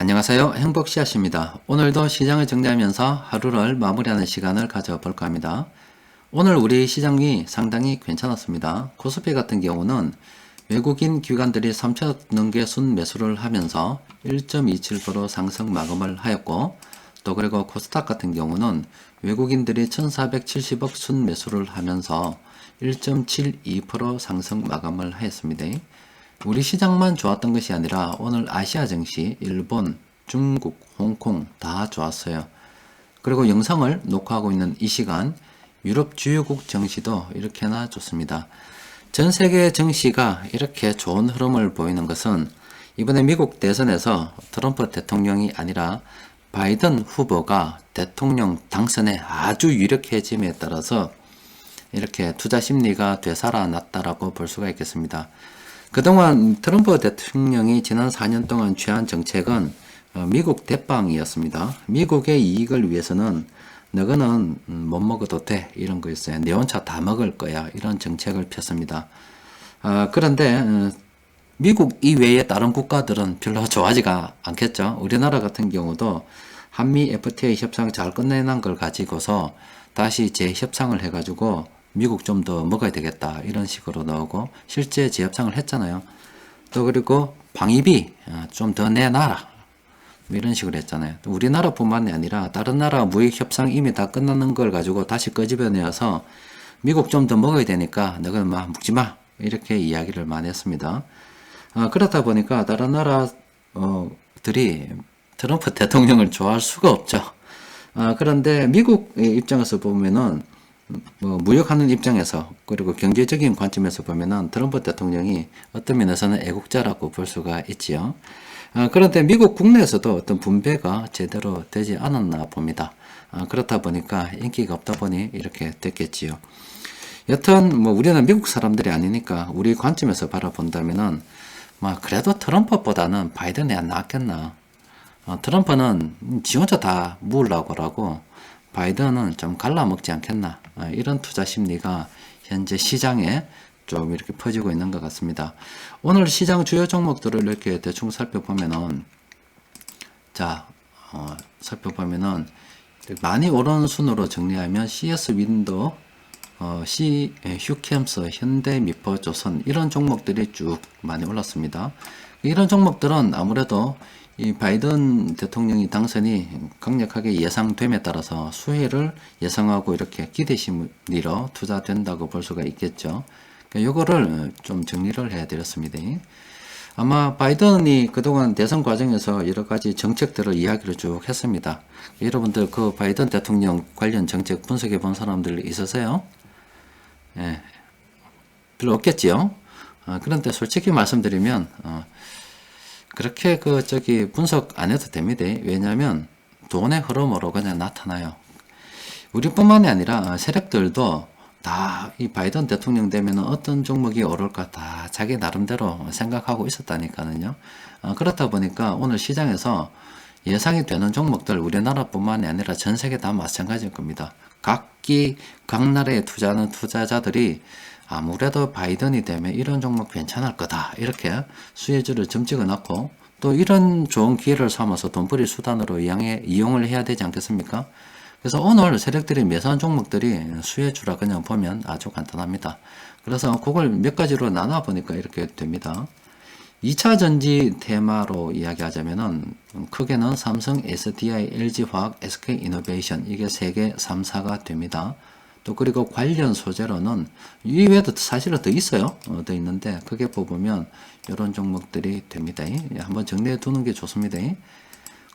안녕하세요. 행복씨앗입니다. 오늘도 시장을 정리하면서 하루를 마무리하는 시간을 가져볼까 합니다. 오늘 우리 시장이 상당히 괜찮았습니다. 코스피 같은 경우는 외국인 기관들이 3천억 넘게 순매수를 하면서 1.27% 상승 마감을 하였고, 또 그리고 코스닥 같은 경우는 외국인들이 1470억 순매수를 하면서 1.72% 상승 마감을 하였습니다. 우리 시장만 좋았던 것이 아니라 오늘 아시아 증시, 일본, 중국, 홍콩 다 좋았어요. 그리고 영상을 녹화하고 있는 이 시간 유럽 주요국 증시도 이렇게나 좋습니다. 전 세계 증시가 이렇게 좋은 흐름을 보이는 것은 이번에 미국 대선에서 트럼프 대통령이 아니라 바이든 후보가 대통령 당선에 아주 유력해짐에 따라서 이렇게 투자 심리가 되살아났다라고 볼 수가 있겠습니다. 그동안 트럼프 대통령이 지난 4년 동안 취한 정책은 미국 대빵이었습니다. 미국의 이익을 위해서는 너거는 못 먹어도 돼 이런 거였어요. 내 혼자 다 먹을 거야 이런 정책을 폈습니다. 그런데 미국 이외의 다른 국가들은 별로 좋아하지가 않겠죠. 우리나라 같은 경우도 한미 FTA 협상 잘 끝내난 걸 가지고서 다시 재협상을 해가지고 미국 좀 더 먹어야 되겠다 이런 식으로 나오고 실제 재협상을 했잖아요. 또 그리고 방위비 좀 더 내놔라 이런 식으로 했잖아요. 또 우리나라뿐만이 아니라 다른 나라 무역 협상 이미 다 끝나는 걸 가지고 다시 끄집어내어서 미국 좀 더 먹어야 되니까 너는 막 먹지 마 이렇게 이야기를 많이 했습니다. 그렇다 보니까 다른 나라들이 트럼프 대통령을 좋아할 수가 없죠. 그런데 미국 입장에서 보면은 무역하는 입장에서 그리고 경제적인 관점에서 보면은 트럼프 대통령이 어떤 면에서는 애국자라고 볼 수가 있지요. 그런데 미국 국내에서도 어떤 분배가 제대로 되지 않았나 봅니다. 그렇다 보니까 인기가 없다 보니 이렇게 됐겠지요. 여튼 우리는 미국 사람들이 아니니까 우리 관점에서 바라본다면은 그래도 트럼프보다는 바이든이 안 낫겠나. 트럼프는 지 혼자 다 무으려고 하고 바이든은 좀 갈라먹지 않겠나. 이런 투자 심리가 현재 시장에 좀 이렇게 퍼지고 있는 것 같습니다. 오늘 시장 주요 종목들을 이렇게 대충 살펴보면은, 살펴보면은, 많이 오른 순으로 정리하면 CS 윈도, 휴캠스, 현대미포, 조선, 이런 종목들이 쭉 많이 올랐습니다. 이런 종목들은 아무래도 이 바이든 대통령이 당선이 강력하게 예상됨에 따라서 수혜를 예상하고 이렇게 기대 심리로 투자된다고 볼 수가 있겠죠. 요거를 좀 정리를 해드렸습니다. 아마 바이든이 그동안 대선 과정에서 여러 가지 정책들을 이야기를 쭉 했습니다. 여러분들 그 바이든 대통령 관련 정책 분석해 본 사람들 있으세요? 예, 별로 없겠지요. 그런데 솔직히 말씀드리면 그렇게 분석 안 해도 됩니다. 왜냐하면 돈의 흐름으로 그냥 나타나요. 우리뿐만이 아니라 세력들도 다 이 바이든 대통령 되면 어떤 종목이 오를까 다 자기 나름대로 생각하고 있었다니까요. 그렇다 보니까 오늘 시장에서 예상이 되는 종목들 우리나라뿐만이 아니라 전 세계 다 마찬가지일 겁니다. 각 나라에 투자하는 투자자들이 아무래도 바이든이 되면 이런 종목 괜찮을 거다 이렇게 수혜주를 점 찍어놨고 또 이런 좋은 기회를 삼아서 돈벌이 수단으로 이용을 해야 되지 않겠습니까? 그래서 오늘 세력들이 매수한 종목들이 수혜주라 그냥 보면 아주 간단합니다. 그래서 그걸 몇 가지로 나눠 보니까 이렇게 됩니다. 2차 전지 테마로 이야기하자면은 크게는 삼성, SDI, LG화학, SK이노베이션 이게 세계 3사가 됩니다. 또 그리고 관련 소재로는 이외에도 사실은 더 있어요. 더 있는데 크게 뽑으면 이런 종목들이 됩니다. 한번 정리해 두는 게 좋습니다.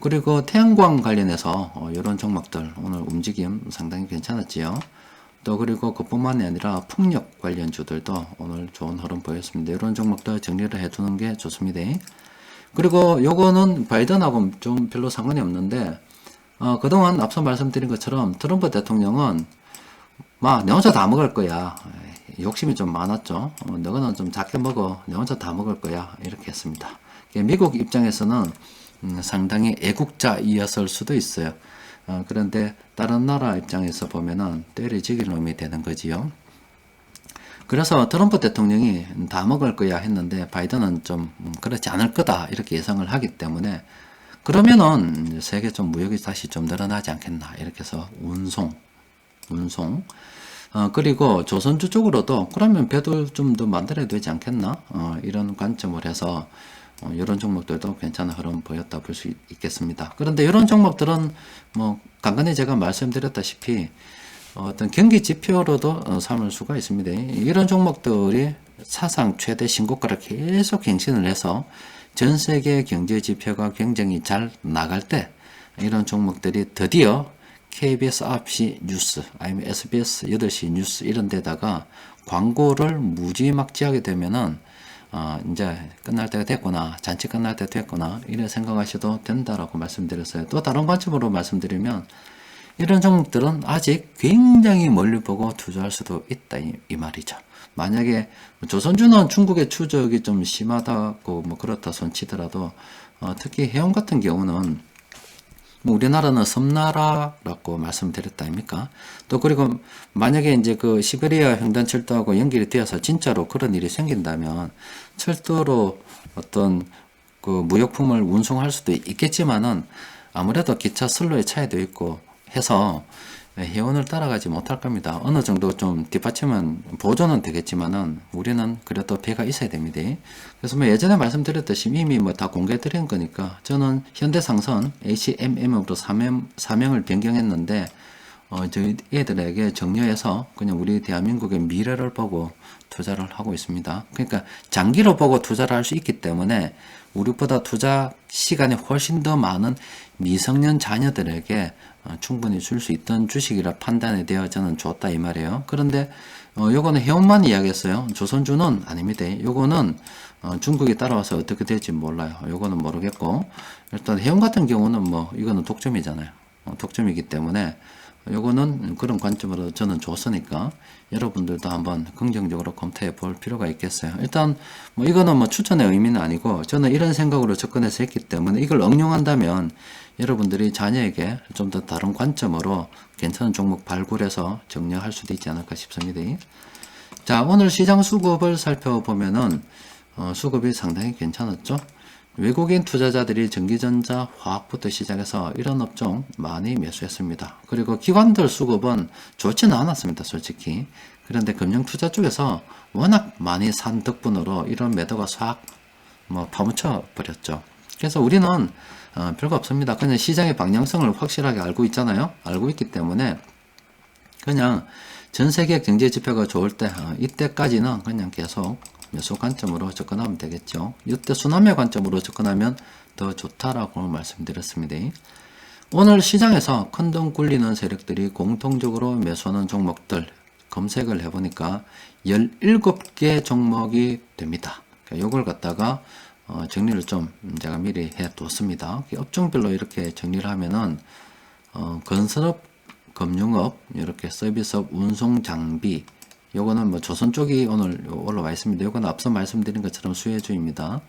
그리고 태양광 관련해서 이런 종목들 오늘 움직임 상당히 괜찮았지요. 또 그리고 그뿐만이 아니라 풍력 관련주들도 오늘 좋은 흐름 보였습니다. 이런 종목들 정리를 해 두는 게 좋습니다. 그리고 요거는 바이든하고 좀 별로 상관이 없는데 그동안 앞서 말씀드린 것처럼 트럼프 대통령은 내 혼자 다 먹을 거야. 욕심이 좀 많았죠. 너는 좀 작게 먹어. 내 혼자 다 먹을 거야. 이렇게 했습니다. 미국 입장에서는 상당히 애국자이었을 수도 있어요. 그런데 다른 나라 입장에서 보면은 때려지길 놈이 되는 거지요. 그래서 트럼프 대통령이 다 먹을 거야 했는데 바이든은 좀 그렇지 않을 거다 이렇게 예상을 하기 때문에 그러면은 세계 좀 무역이 다시 좀 늘어나지 않겠나 이렇게 해서 운송 그리고 조선주 쪽으로도 그러면 배도 좀 더 만들어야 되지 않겠나 이런 관점을 해서 이런 종목들도 괜찮은 흐름 보였다 볼 수 있겠습니다. 그런데 이런 종목들은 뭐 간간히 제가 말씀드렸다시피 어떤 경기 지표로도 삼을 수가 있습니다. 이런 종목들이 사상 최대 신고가를 계속 갱신을 해서 전 세계 경제 지표가 굉장히 잘 나갈 때 이런 종목들이 드디어 KBS 9시 뉴스 아니면 SBS 8시 뉴스 이런 데다가 광고를 무지막지하게 되면은 이제 끝날 때가 됐구나, 잔치 끝날 때 됐구나 이래 생각하셔도 된다라고 말씀드렸어요. 또 다른 관점으로 말씀드리면 이런 종목들은 아직 굉장히 멀리 보고 투자할 수도 있다 이 말이죠. 만약에 조선주는 중국의 추적이 좀 심하다고 뭐 그렇다 손치더라도 특히 해운 같은 경우는 뭐 우리나라는 섬나라라고 말씀드렸다 아닙니까? 또 그리고 만약에 이제 그 시베리아 횡단철도하고 연결이 되어서 진짜로 그런 일이 생긴다면 철도로 어떤 그 무역품을 운송할 수도 있겠지만은 아무래도 기차 선로의 차이도 있고 해서 해운을 따라가지 못할 겁니다. 어느 정도 좀 뒷받침은 보조는 되겠지만은 우리는 그래도 배가 있어야 됩니다. 그래서 뭐 예전에 말씀드렸듯이 이미 뭐 다 공개해 드린 거니까 저는 현대상선 HMM으로 사명을 변경했는데 저희 애들에게 정리해서 그냥 우리 대한민국의 미래를 보고 투자를 하고 있습니다. 그러니까 장기로 보고 투자를 할 수 있기 때문에 우리보다 투자 시간이 훨씬 더 많은 미성년 자녀들에게 충분히 줄 수 있던 주식이라 판단이 되어 저는 좋다 이 말이에요. 그런데 요거는 해운만 이야기했어요. 조선주는 아닙니다. 요거는 중국이 따라와서 어떻게 될지 몰라요. 요거는 모르겠고 일단 해운 같은 경우는 뭐 이거는 독점이잖아요. 독점이기 때문에 요거는 그런 관점으로 저는 좋으니까 여러분들도 한번 긍정적으로 검토해 볼 필요가 있겠어요. 일단 뭐 이거는 뭐 추천의 의미는 아니고 저는 이런 생각으로 접근해서 했기 때문에 이걸 응용한다면 여러분들이 자녀에게 좀 더 다른 관점으로 괜찮은 종목 발굴해서 정리할 수도 있지 않을까 싶습니다. 자, 오늘 시장 수급을 살펴보면은 수급이 상당히 괜찮았죠. 외국인 투자자들이 전기전자, 화학부터 시작해서 이런 업종 많이 매수했습니다. 그리고 기관들 수급은 좋지는 않았습니다, 솔직히. 그런데 금융투자 쪽에서 워낙 많이 산 덕분으로 이런 매도가 싹 파묻혀 버렸죠. 그래서 우리는 별거 없습니다. 그냥 시장의 방향성을 확실하게 알고 있잖아요. 알고 있기 때문에 그냥 전 세계 경제 지표가 좋을 때 이때까지는 그냥 계속 매수 관점으로 접근하면 되겠죠. 이때 순환매 관점으로 접근하면 더 좋다라고 말씀드렸습니다. 오늘 시장에서 큰돈 굴리는 세력들이 공통적으로 매수하는 종목들 검색을 해보니까 17개 종목이 됩니다. 이걸 갖다가 정리를 좀 제가 미리 해두었습니다. 업종별로 이렇게 정리를 하면은 건설업, 금융업, 이렇게 서비스업, 운송장비 요거는 뭐 조선 쪽이 오늘 올라와 있습니다. 요거는 앞서 말씀드린 것처럼 수혜주입니다.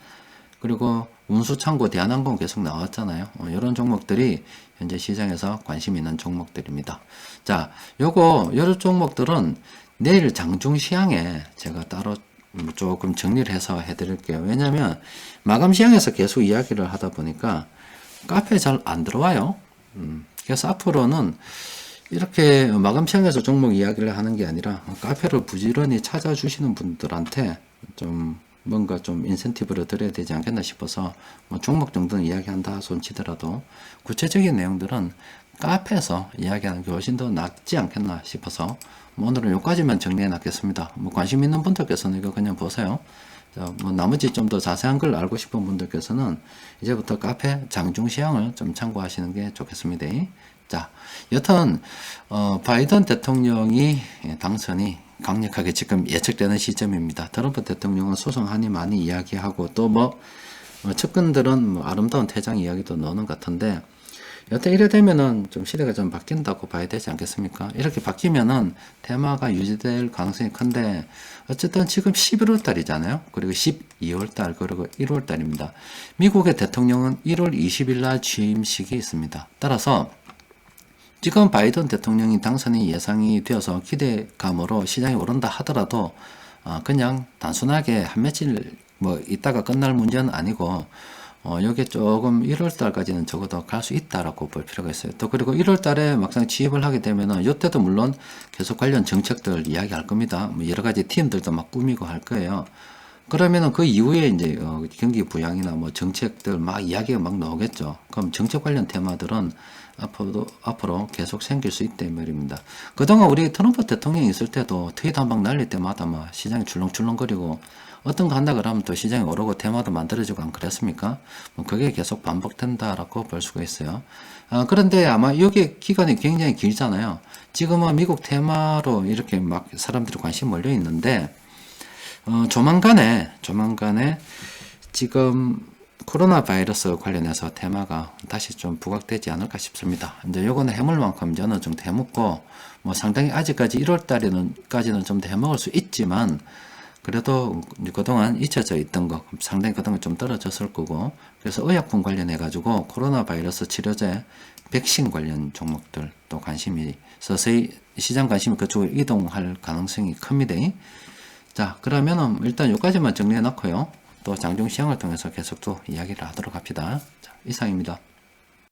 그리고 운수창고, 대한항공 계속 나왔잖아요. 이런 종목들이 현재 시장에서 관심 있는 종목들입니다. 자, 요런 종목들은 내일 장중시향에 제가 따로 조금 정리를 해서 해드릴게요. 왜냐면 마감 시향에서 계속 이야기를 하다 보니까 카페에 잘 안 들어와요. 그래서 앞으로는 이렇게 마감 시향에서 종목 이야기를 하는 게 아니라 카페를 부지런히 찾아주시는 분들한테 좀 뭔가 좀 인센티브를 드려야 되지 않겠나 싶어서 뭐 종목 정도는 이야기한다 손치더라도 구체적인 내용들은 카페에서 이야기하는 게 훨씬 더 낫지 않겠나 싶어서 오늘은 여기까지만 정리해 놨겠습니다. 뭐 관심 있는 분들께서는 이거 그냥 보세요. 자, 뭐 나머지 좀 더 자세한 걸 알고 싶은 분들께서는 이제부터 카페 장중시향을 좀 참고하시는 게 좋겠습니다. 자, 여튼 바이든 대통령이 당선이 강력하게 지금 예측되는 시점입니다. 트럼프 대통령은 소송하니 많이 이야기하고 또 측근들은 아름다운 퇴장 이야기도 넣는 것 같은데 여튼 이래 되면은 좀 시대가 좀 바뀐다고 봐야 되지 않겠습니까? 이렇게 바뀌면은 테마가 유지될 가능성이 큰데 어쨌든 지금 11월 달이잖아요. 그리고 12월 달 그리고 1월 달입니다. 미국의 대통령은 1월 20일 날 취임식이 있습니다. 따라서 지금 바이든 대통령이 당선이 예상이 되어서 기대감으로 시장이 오른다 하더라도 그냥 단순하게 한 며칠 있다가 끝날 문제는 아니고 요게 조금 1월 달까지는 적어도 갈 수 있다라고 볼 필요가 있어요. 또 그리고 1월 달에 막상 취입을 하게 되면은 요때도 물론 계속 관련 정책들 이야기할 겁니다. 뭐 여러 가지 팀들도 막 꾸미고 할 거예요. 그러면은 그 이후에 이제 경기 부양이나 뭐 정책들 막 이야기가 막 나오겠죠. 그럼 정책 관련 테마들은 앞으로 계속 생길 수 있다 이 말입니다. 그동안 우리 트럼프 대통령이 있을 때도 트윗 한 방 날릴 때마다 막 시장이 출렁출렁거리고 어떤 거 한다 그러면 또 시장이 오르고 테마도 만들어지고 안 그랬습니까? 뭐 그게 계속 반복된다라고 볼 수가 있어요. 그런데 아마 여기 기간이 굉장히 길잖아요. 지금은 미국 테마로 이렇게 막 사람들이 관심 몰려 있는데 조만간에 지금 코로나 바이러스 관련해서 테마가 다시 좀 부각되지 않을까 싶습니다. 이제 요거는 해물만큼 이제 어느 정도 해먹고, 뭐 상당히 아직까지 1월 달에는까지는 좀 더 해먹을 수 있지만, 그래도 그동안 잊혀져 있던 거, 상당히 그동안 좀 떨어졌을 거고, 그래서 의약품 관련해가지고 코로나 바이러스 치료제, 백신 관련 종목들 또 관심이 서서히 시장 관심이 그쪽으로 이동할 가능성이 큽니다. 자, 그러면은 일단 여기까지만 정리해 놓고요. 또 장중 시황을 통해서 계속 또 이야기를 하도록 합시다. 자, 이상입니다.